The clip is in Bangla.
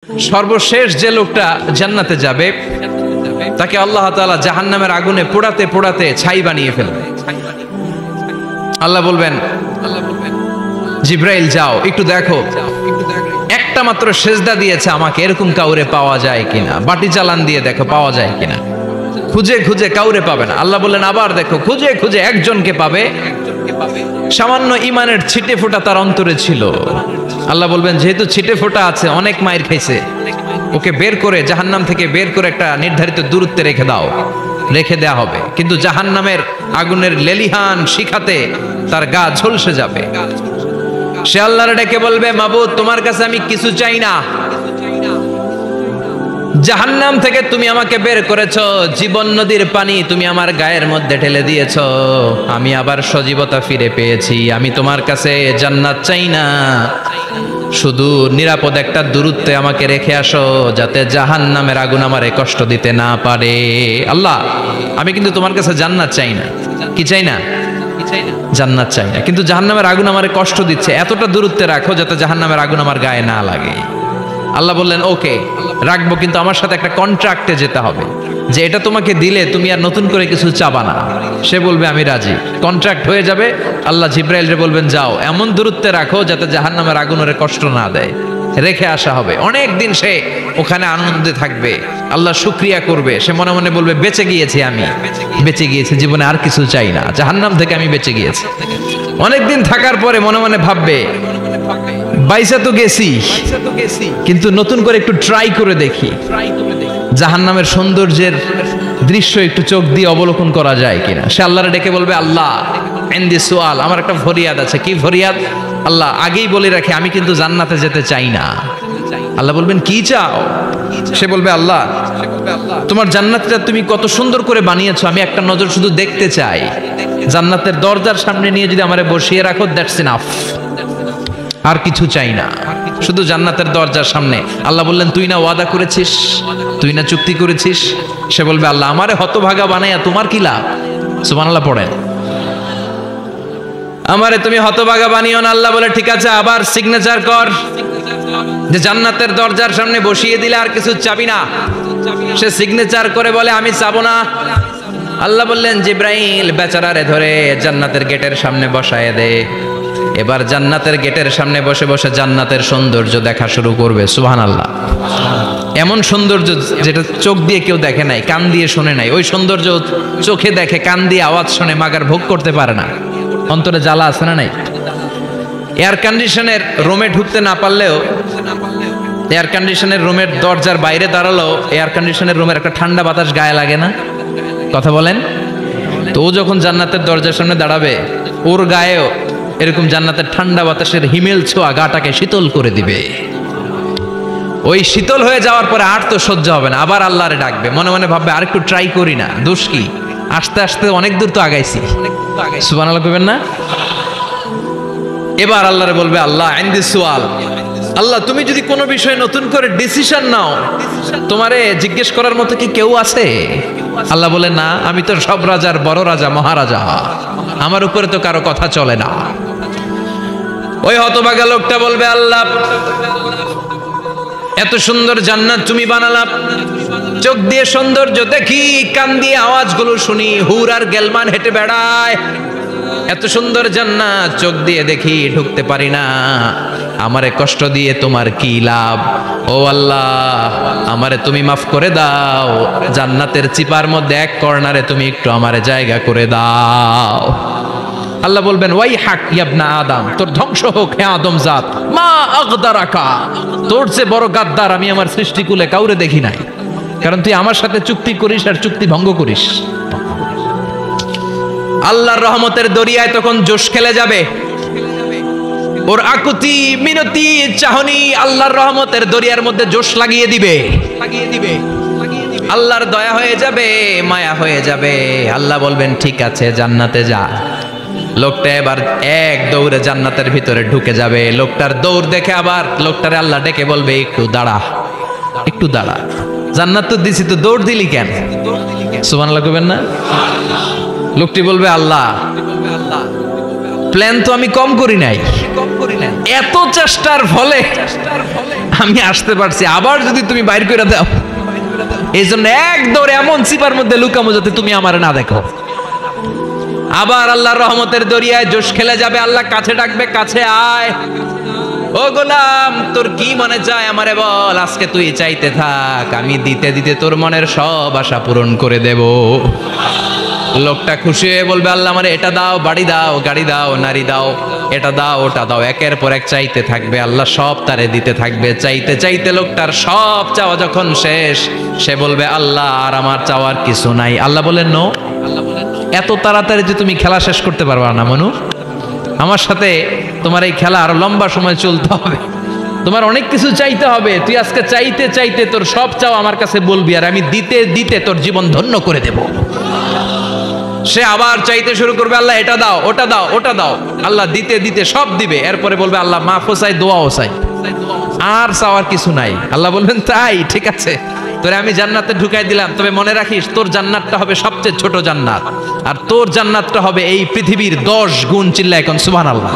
সর্বশেষ যে লোকটা জান্নাতে যাবে তাকে আল্লাহ তাআলা জাহান্নামের আগুনে পোড়াতে পোড়াতে ছাই বানিয়ে ফেলবে। আল্লাহ বলবেন, জিব্রাইল যাও একটু দেখো, একটা মাত্র সেজদা দিয়েছে আমাকে, এরকম কাউরে পাওয়া যায় কিনা। বাটি চালান দিয়ে দেখো পাওয়া যায় কিনা। খুঁজে খুঁজে কাউরে পাবে না। আল্লাহ বললেন আবার দেখো, খুঁজে খুঁজে একজনকে পাবে, সামান্য ইমানের ছিটে ফোঁটা তার অন্তরে ছিল। আল্লাহ বলবেন যেহেতু ছিটে ফোঁটা আছে, অনেক মায়ের খাইছে, ওকে বের করে জাহান্নাম থেকে বের করে একটা নির্ধারিত দূরত্বে রেখে দাও। রেখে দেয়া হবে, কিন্তু জাহান্নামের আগুনের লেলিহান শিখাতে তার গা ঝলসে যাবে। সে আল্লাহর ডেকে বলবে, মাবুদ তোমার কাছে আমি কিছু চাই না, জাহান্নাম থেকে তুমি আমাকে বের করেছো, জীবন নদীর পানি তুমি আমার গায়ের মধ্যে ঢেলে দিয়েছো, আমি আবার সজীবতা ফিরে পেয়েছি। আমি তোমার কাছে জান্নাত চাই না, শুধু নিরাপদ একটা দূরত্বে আমাকে রেখে আসো, যাতে জাহান্নামের আগুন আমারে কষ্ট দিতে না পারে। আল্লাহ আমি কিন্তু তোমার কাছে জান্নাত চাই না। কি চাই না? জান্নাত চাই না, কিন্তু জাহান্নামের আগুন আমারে কষ্ট দিচ্ছে, এতটা দূরত্বে রাখো যাতে জাহান্নামের আগুন আমার গায়ে না লাগে। আল্লাহ বললেন ওকে রাখবো, কিন্তু আমার সাথে একটা কন্ট্রাক্টে যেতে হবে, যে এটা তোমাকে দিলে তুমি আর নতুন করে কিছু চাবা না। সে বলবে আমি রাজি, কন্ট্রাক্ট হয়ে যাবে। আল্লাহ জিব্রাইলরে বলবেন যাও এমন দূরত্বে রাখো যাতে জাহান্নামের আগুন ওরে কষ্ট না দেয়। রেখে আসা হবে, অনেক দিন সে ওখানে আনন্দে থাকবে, আল্লাহ শুকরিয়া করবে। সে মনে মনে বলবে বেঁচে গিয়েছি, আমি বেঁচে গিয়েছি, জীবনে আর কিছু চাই না, জাহান্নাম থেকে আমি বেঁচে গিয়েছি। অনেকদিন থাকার পরে মনে মনে ভাববে বাইসা তো গেছি, কিন্তু নতুন করে একটু ট্রাই করে দেখি, জাহান্নামের সৌন্দর্যের দৃশ্য একটু চোখ দিয়ে অবলোকন করা যায় কিনা। সে আল্লাহরে ডেকে বলবে, আল্লাহ ইনদি সুআল, আমার একটা ফরিয়াদ আছে। কি ফরিয়াদ? আল্লাহ আগেই বলে রাখি, আমি কিন্তু জান্নাতে যেতে চাই না। আল্লাহ বলবেন কি চাও? সে বলবে আল্লাহ তোমার জান্নাতটা তুমি কত সুন্দর করে বানিয়েছো, আমি একটা নজর শুধু দেখতে চাই। জান্নাতের দরজার সামনে নিয়ে যদি আমারে বসিয়ে রাখো, দ্যাটস ইনাফ, আর কিছু চাই না, শুধু জান্নাতের দরজার সামনে। আল্লাহ বললেন তুই না ওয়াদা করেছিস, তুই না চুক্তি করেছিস। সে বলবে আল্লাহ আমারে হতভাগা বানাইয়া তোমার কি লাভ? সুবহানাল্লাহ পড়েন। আমারে তুমি হতভাগা বানিও না। আল্লাহ বলে ঠিক আছে, আবার সিগনেচার কর যে জান্নাতের দরজার সামনে বসিয়ে দিলে আর কিছু চাবি না। সে সিগনেচার করে বলে আমি চাবো না। আল্লাহ বললেন জিব্রাইল বেচারারে ধরে জান্নাতের গেটের সামনে বসায় দে। এবার জান্নাতের গেটের সামনে বসে বসে জান্নাতের সৌন্দর্য দেখা শুরু করবে। সুবহানাল্লাহ। এমন সৌন্দর্য যেটা চোখ দিয়ে কেউ দেখে নাই, কান দিয়ে শোনে নাই, ওই সৌন্দর্য চোখে দেখে, কান দিয়ে আওয়াজ শোনে, মাগার ভোগ করতে পারে না। অন্তরে জ্বালা আছে না নাই? এয়ার কন্ডিশনের রুমে ঢুকতে না পারলেও, এয়ার কন্ডিশনের রুমের দরজার বাইরে দাঁড়ালো, এয়ার কন্ডিশনের রুমের একটা ঠান্ডা বাতাস গায়ে লাগে না? কথা বলেন তো। ও যখন জান্নাতের দরজার সামনে দাঁড়াবে, ওর গায়েও এরকম জান্নাতের ঠান্ডা বাতাসের হিমেল ছোঁয়া গাটাকে শীতল করে দিবে। ওই শীতল হয়ে যাওয়ার পরে আর তো সহ্য হবে না, আবার আল্লাহরে ডাকবে, মনে মনে ভাববে আর একটু ট্রাই করি না, দোষ কি, আস্তে আস্তে অনেক দূর তো আগাইছি। সুবহানাল্লাহ কইবেন না? এবার আল্লাহরে বলবে আল্লাহ ইনদি সুআল, আল্লাহ তুমি যদি কোনো বিষয়ে নতুন করে ডিসিশন নাও, তোমারে জিজ্ঞেস করার মতো কি কেউ আছে? আল্লাহ বলে না, আমি তো সব রাজার বড় রাজা, মহারাজা, আমার উপরে তো কারো কথা চলে না। ওই হতভাগা লোকটা বলবে আল্লাহ এত সুন্দর জান্নাত তুমি বানালা, চোখ দিয়ে সৌন্দর্য দেখি, কান দিয়ে আওয়াজগুলো শুনি, হুর আর গেলমান হেঁটে বেড়ায়, এত সুন্দর জান্নাত চোখ দিয়ে দেখি, ঢুকতে পারি না, আমারে কষ্ট দিয়ে তোমার কি লাভ? ও আল্লাহ আমারে তুমি মাফ করে দাও, জান্নাতের চিপার মধ্যে এক কর্নারে তুমি একটু আমারে জায়গা করে দাও। আল্লাহ বলবেন ওয়াই হাক ইবনা আদম, তোর ধ্বংস হোক হে আদম জাত, মা আগদারাকা, তোর চেয়ে বড় গাদ্দার আমি আমার সৃষ্টিকুলে কাউরে দেখি নাই, কারণ তুই আমার সাথে চুক্তি করিস আর চুক্তি ভঙ্গ করিস। আল্লাহর রহমতের দরিয়ায় তখন জোশ খেলে যাবে, ওর আকুতি মিনতি চাহনি আল্লাহর রহমতের দরিয়ার মধ্যে জোশ লাগিয়ে দিবে। আল্লাহর দয়া হয়ে যাবে, মায়া হয়ে যাবে। আল্লাহ বলবেন ঠিক আছে জান্নাতে যা। লোকটা এবার এক দৌড়ে জান্নাতের ভিতরে ঢুকে যাবে। লোকটার দৌড় দেখে আবার লোকটারে আল্লাহ ডেকে বলবে একটু দাঁড়া, একটু দাঁড়া, জান্নাত তো দিছি, তো দৌড় দিলি কেন? সুবহানাল্লাহ কইবেন না? লোকটি বলবে আল্লাহ প্ল্যান তো আমি কম করি নাই, এত চেষ্টার ফলে আমি আসতে পারছি, আবার যদি তুমি বাইর করে দাও, এই জন্য এক দৌড়ে এমন চিপার মধ্যে লুকামো যাতে তুমি আমার না দেখো। আবার আল্লাহর রহমতের দরিয়ায় জোশ খেলে যাবে, আল্লাহ কাছে ডাকবে, কাছে আয়, ও গোলাম তোর কি মনে চায় আমারে বল, আজকে তুই চাইতে থাক, আমি দিতে দিতে তোর মনের সব আশা পূরণ করে দেব। লোকটা খুশি হয়ে বলবে, আল্লাহ আমারে এটা দাও, বাড়ি দাও, গাড়ি দাও, নারী দাও, এটা দাও, ওটা দাও, একের পর এক চাইতে থাকবে, আল্লাহ সব তারে দিতে থাকবে। চাইতে চাইতে লোকটার সব চাওয়া যখন শেষ, সে বলবে, আল্লাহ আর আমার চাওয়ার কিছু নাই। আল্লাহ বলেন, নো, এত তাড়াতাড়ি যে তুমি খেলা শেষ করতে পারবা না মনু, আমার সাথে তোমার এই খেলা আরো লম্বা সময় চলতে হবে, তোমার অনেক কিছু চাইতে হবে। তুই আজকে চাইতে চাইতে তোর সব চাও আমার কাছে বলবি, আর আমি দিতে দিতে তোর জীবন ধন্য করে দেব। সে আবার চাইতে শুরু করবে, আল্লাহ এটা দাও, ওটা দাও, ওটা দাও, আল্লাহ দিতে দিতে সব দিবে। এরপরে বলবে, আল্লাহ মাফও চাই, দোয়াও চাই, আর চাওয়ার কিছু নাই। আল্লাহ বলবেন, তাই ঠিক আছে, তোরে আমি জান্নাতে ঢুকাই দিলাম, তবে মনে রাখিস তোর জান্নাতটা হবে সবচেয়ে ছোট জান্নাত, আর তোর জান্নাতটা হবে এই পৃথিবীর 10 গুণ। চিল্লা এখন সুবহানাল্লাহ।